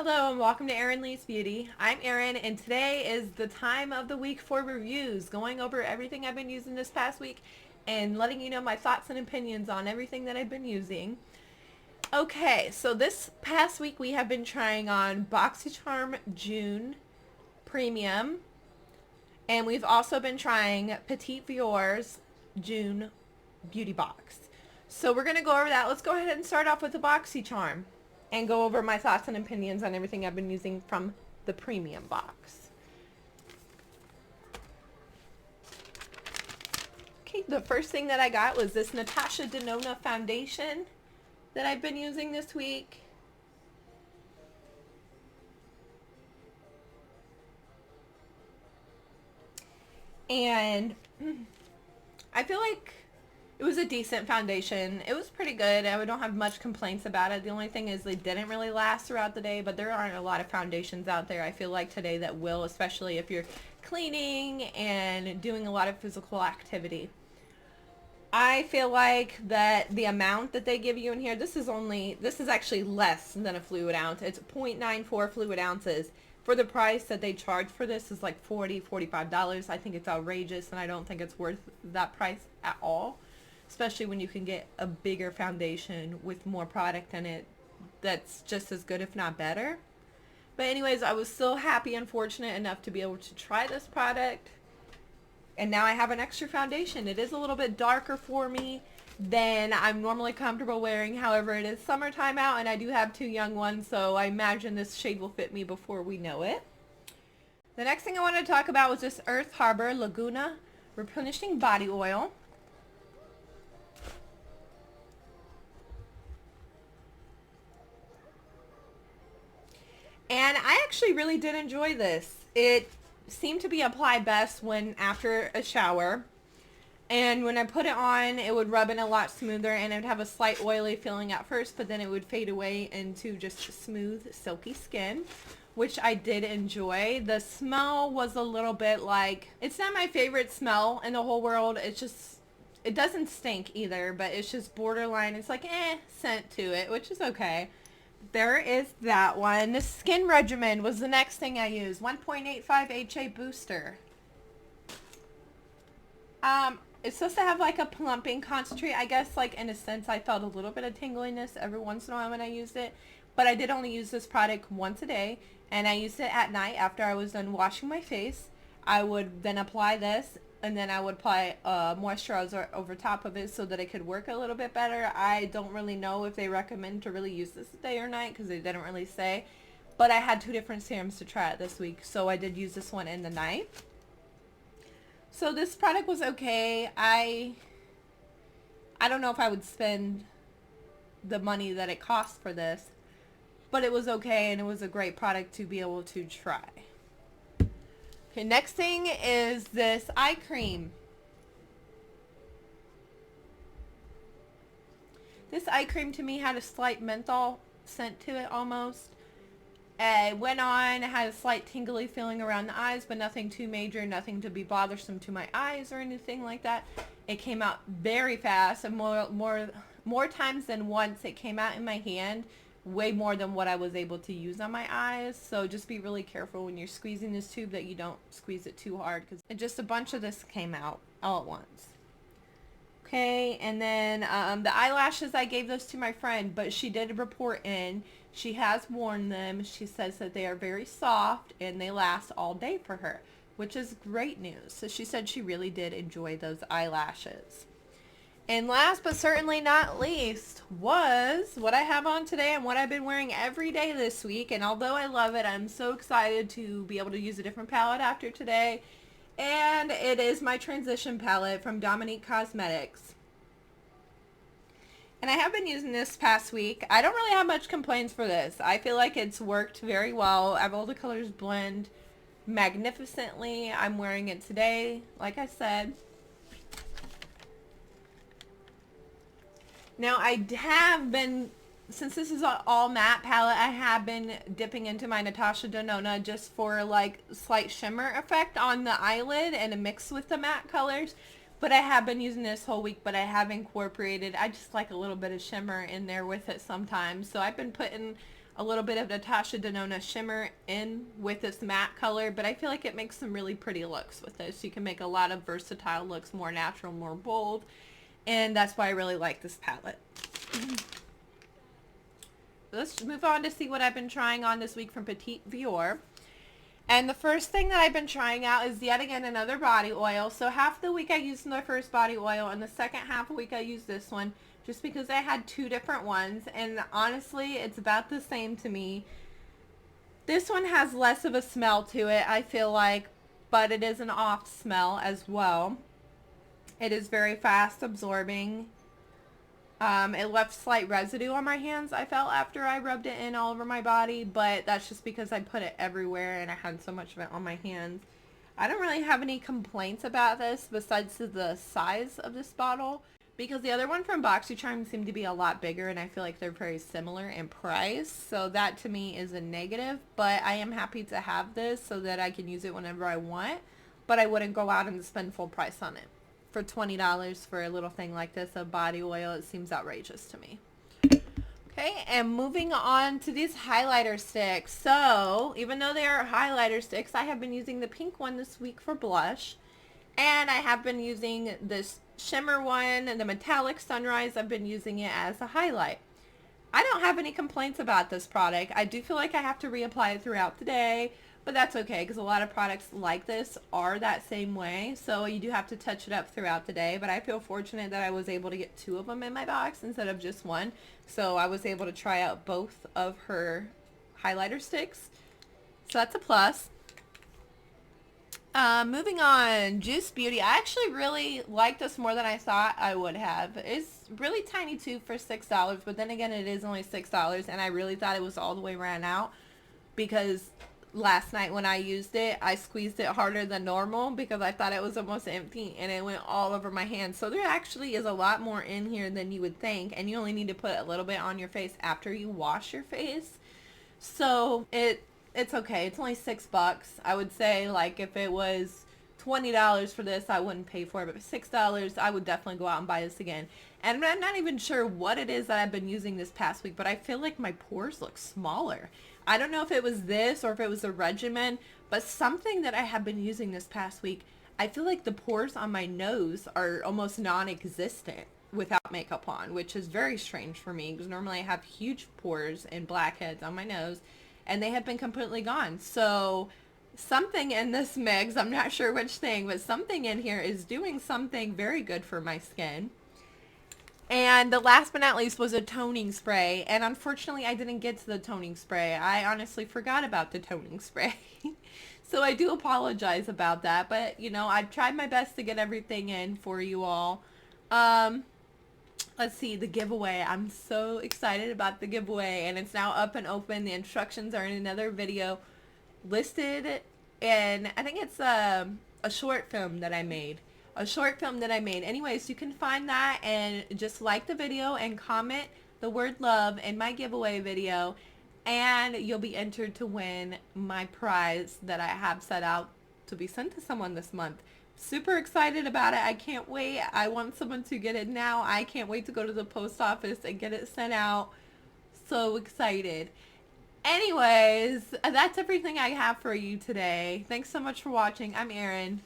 Hello and welcome to Erin Lee's Beauty. I'm Erin and today is the time of the week for reviews, going over everything I've been using this past week and letting you know my thoughts and opinions on everything that I've been using. Okay, so this past week we have been trying on Boxycharm June Premium, and we've also been trying Petit Vour's June Beauty Box. So we're going to go over that. Let's go ahead and start off with the Boxycharm and go over my thoughts and opinions on everything I've been using from the premium box. Okay, the first thing that I got was this Natasha Denona foundation that I've been using this week. And I feel like it was a decent foundation. It was pretty good. I don't have much complaints about it. The only thing is they didn't really last throughout the day, but there aren't a lot of foundations out there, I feel like, today that will, especially if you're cleaning and doing a lot of physical activity. I feel like that the amount that they give you in here, this is actually less than a fluid ounce. It's 0.94 fluid ounces. For the price that they charge for this is like $45. I think it's outrageous, and I don't think it's worth that price at all. Especially when you can get a bigger foundation with more product in it that's just as good, if not better. But anyways, I was still happy and fortunate enough to be able to try this product. And now I have an extra foundation. It is a little bit darker for me than I'm normally comfortable wearing. However, it is summertime out and I do have two young ones, so I imagine this shade will fit me before we know it. The next thing I want to talk about was this Harbor Laguna Replenishing Body Oil. And I actually really did enjoy this. It seemed to be applied best when after a shower. And when I put it on, it would rub in a lot smoother, and it would have a slight oily feeling at first, but then it would fade away into just smooth, silky skin, which I did enjoy. The smell was a little bit like, it's not my favorite smell in the whole world. It's just, it doesn't stink either, but it's just borderline. It's like, scent to it, which is okay. There is that one. The skin regimen was the next thing I used. 1.85 HA booster. It's supposed to have like a plumping concentrate. I guess like in a sense I felt a little bit of tingliness every once in a while when I used it. But I did only use this product once a day. And I used it at night after I was done washing my face. I would then apply this. And then I would apply moisturizer over top of it so that it could work a little bit better. I don't really know if they recommend to really use this day or night because they didn't really say. But I had two different serums to try it this week. So I did use this one in the night. So this product was okay. I don't know if I would spend the money that it cost for this. But it was okay, and it was a great product to be able to try. Okay, next thing is this eye cream. This eye cream to me had a slight menthol scent to it almost. It went on, it had a slight tingly feeling around the eyes, but nothing too major, nothing to be bothersome to my eyes or anything like that. It came out very fast, and more times than once it came out in my hand. Way more than what I was able to use on my eyes. So just be really careful when you're squeezing this tube that you don't squeeze it too hard, because just a bunch of this came out all at once. Okay, and then the eyelashes, I gave those to my friend, but she did report in. She has worn them. She says that they are very soft and they last all day for her, which is great news. So she said she really did enjoy those eyelashes. And last but certainly not least was what I have on today and what I've been wearing every day this week. And although I love it, I'm so excited to be able to use a different palette after today. And it is my transition palette from Dominique Cosmetics. And I have been using this past week. I don't really have much complaints for this. I feel like it's worked very well. All the colors blend magnificently. I'm wearing it today, like I said. Now I have been, since this is an all matte palette, I have been dipping into my Natasha Denona just for like slight shimmer effect on the eyelid and a mix with the matte colors. But I have been using this whole week, but I have incorporated, I just like a little bit of shimmer in there with it sometimes. So I've been putting a little bit of Natasha Denona shimmer in with this matte color, but I feel like it makes some really pretty looks with this. You can make a lot of versatile looks, more natural, more bold, and that's why I really like this palette. Let's move on to see what I've been trying on this week from Petit Vour. And the first thing that I've been trying out is yet again another body oil. So half the week I used the first body oil, and the second half of the week I used this one, just because I had two different ones, and honestly it's about the same to me. This one has less of a smell to it, I feel like, but it is an off smell as well. It is very fast absorbing. It left slight residue on my hands, I felt, after I rubbed it in all over my body, but that's just because I put it everywhere and I had so much of it on my hands. I don't really have any complaints about this besides the size of this bottle, because the other one from Boxycharm seemed to be a lot bigger, and I feel like they're very similar in price, so that to me is a negative. But I am happy to have this so that I can use it whenever I want, but I wouldn't go out and spend full price on it. For $20 for a little thing like this, a body oil, it seems outrageous to me. Okay, and moving on to these highlighter sticks. So, even though they are highlighter sticks, I have been using the pink one this week for blush. And I have been using this shimmer one, and the metallic sunrise, I've been using it as a highlight. I don't have any complaints about this product. I do feel like I have to reapply it throughout the day, but that's okay, because a lot of products like this are that same way, so you do have to touch it up throughout the day. But I feel fortunate that I was able to get two of them in my box instead of just one, so I was able to try out both of her highlighter sticks, so that's a plus. Moving on, Juice Beauty. I actually really like this more than I thought I would have. It's really tiny too for $6, but then again it is only $6, and I really thought it was all the way ran out, because last night when I used it, I squeezed it harder than normal because I thought it was almost empty, and it went all over my hands. So there actually is a lot more in here than you would think, and you only need to put a little bit on your face after you wash your face. So it's okay. It's only $6. I would say, like, if it was $20 for this, I wouldn't pay for it, but $6, I would definitely go out and buy this again. And I'm not even sure what it is that I've been using this past week, but I feel like my pores look smaller. I don't know if it was this or if it was a regimen, but something that I have been using this past week, I feel like the pores on my nose are almost non-existent without makeup on, which is very strange for me, because normally I have huge pores and blackheads on my nose, and they have been completely gone. So something in this mix, I'm not sure which thing, but something in here is doing something very good for my skin. And the last but not least was a toning spray, and unfortunately I didn't get to the toning spray. I honestly forgot about the toning spray. So I do apologize about that, but you know, I've tried my best to get everything in for you all. Let's see, the giveaway. I'm so excited about the giveaway, and it's now up and open. The instructions are in another video listed, and I think it's a short film that I made. Anyways, you can find that, and just like the video and comment the word love in my giveaway video, and you'll be entered to win my prize that I have set out to be sent to someone this month. Super excited about it. I can't wait. I want someone to get it now. I can't wait to go to the post office and get it sent out. So excited. Anyways, that's everything I have for you today. Thanks so much for watching. I'm Erin.